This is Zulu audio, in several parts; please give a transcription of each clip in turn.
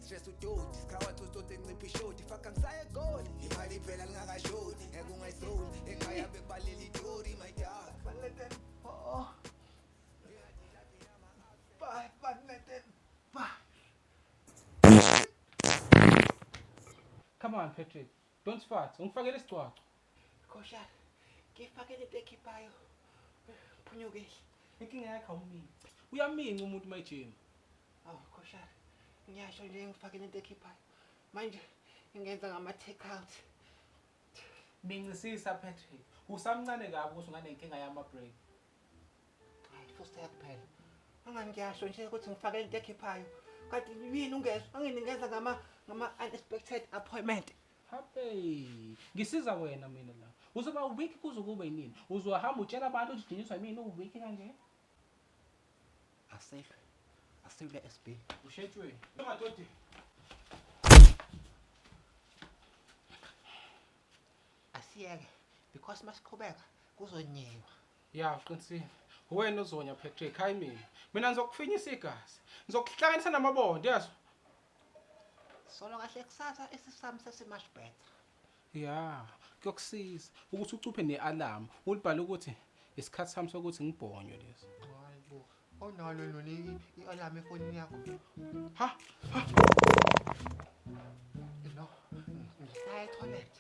stress udoti sikhawathi usote ncipha ishoti faka ngisaya egoli imali phela lingakashoti ngeke ungayisoli ekhaya bekubalela itori my dad fanele Come on, Patrick. Don't fart. Ungifakele isicwaco. Khoshana ngifakele into ekhiphayo phunyukile Inkinga yakho awumini. Uyaminca umuntu mayijima. awu khoshana ngiyasho nje ngifakele into ekhiphayo manje ngenza ngama take out Mincisisa Patrick. Usamncane kabi ukuthi unganenkinga yama break. hayi futhi yakuphela angani ngiyasho nje ukuthi ngifakele into ekhiphayo kanti yini ungezwe anginikeza ngama unexpected appointment Happy. Ngisiza wena mina la. Uzoba week kuze kube yini? Uzohamba utshela abantu ukuthi ujiniswa yini uweek kanje? asile SB Ushetshwe. Emadodi. asiyeke because masiqhubeka kuzonyewa Ya, qinisile. Wena uzonya Patrick, hayi mina. Mina ngizokufinyisa igazi. Ngizokuhlanganisa namabondo, yazi? solo kahle kusasa esisami sesimuch better Ya, kuyokusiza ukuthi ucuphe nealarm. Ulibhala ukuthi isikhathi sami sokuthi ngibhonywe lesi. hayibo onalo lona i-alarm efonini yakho Ha, no ngisaya toilet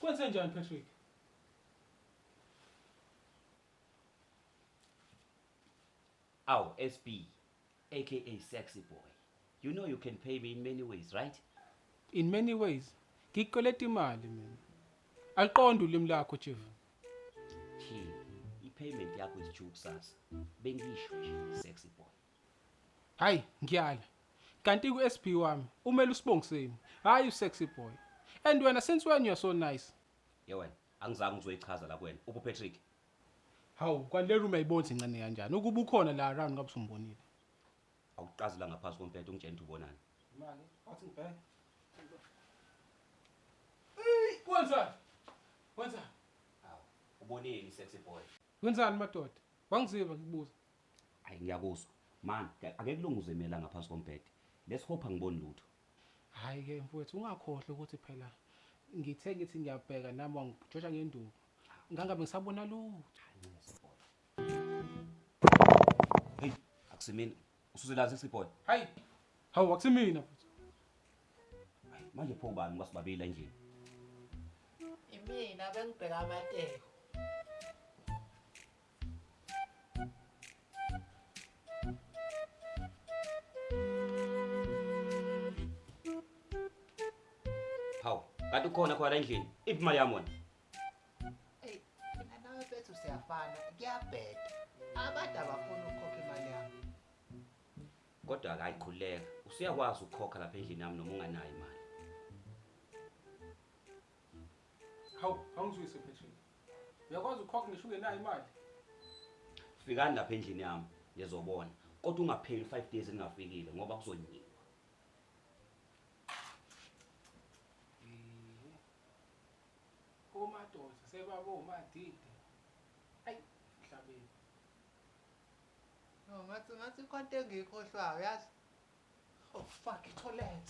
kwenze njani Patrick? Our SB, aka Sexy Boy. You know you can pay me in many ways, right? In many ways. Ngikoleta imali mina. Aliqonda ulimi lakho chief. Chill. I-payment yakho is due kusasa. Bengisho nje, Sexy Boy. Hayi, ngiyala. Kanti ku SB wami umele usibongiseni. Hayi usexy boy. And wena since when you are so nice? Ye wena, angizange uzoyichaza la kuwena. Upho Patrick? Hawu, kwale room ayibonzi incane kanjani? Ukuba ukhona la around ngabe usumbonile. Awuqazi la ngaphansi kompetha ungitshela ubonani. Imali, wathi ngibheke. Hey, kwenza. Kwenza. Hawu, uboneni Sexy Boy? Wenzani madoda? Wangiziva ngikubuza. Hayi ngiyakuzwa. Man, ake kulunguze mina ngaphansi kompetha. Let's hope angiboni lutho. Hayi ke mfowethu ungakhohle ukuthi phela ngithi ngiyabheka nami wangijoja ngenduku. Ngangabe ngisabona lutho. Hey, akusimini. Ususela Sexy Boy. Hayi. Hawu akusimina futhi. Hayi, manje pho bani ngasibabili endlini? imina bengibheka amateko Hawu, kanti ukhona khona endlini. Iphi imali yami wena? hey mina nawe bethu siyafana kuyabheda abantu abafuna ukukhokha imali yami Kodwa akayikhuleka. Usiyakwazi ukukhokha lapha endlini yami noma unganayo imali. Hawu, awungizwise Patrick. Uyakwazi ukukhokha ngisho ungenayo imali? Fikani lapha endlini yami, nizobona. Kodwa ungapheli 5 days engafikile ngoba kuzonyiwa. Omadoda sebabo umadide. Hayi, mhlabeni. no ngathi konke engikhohlwayo yazi oh fuck toilet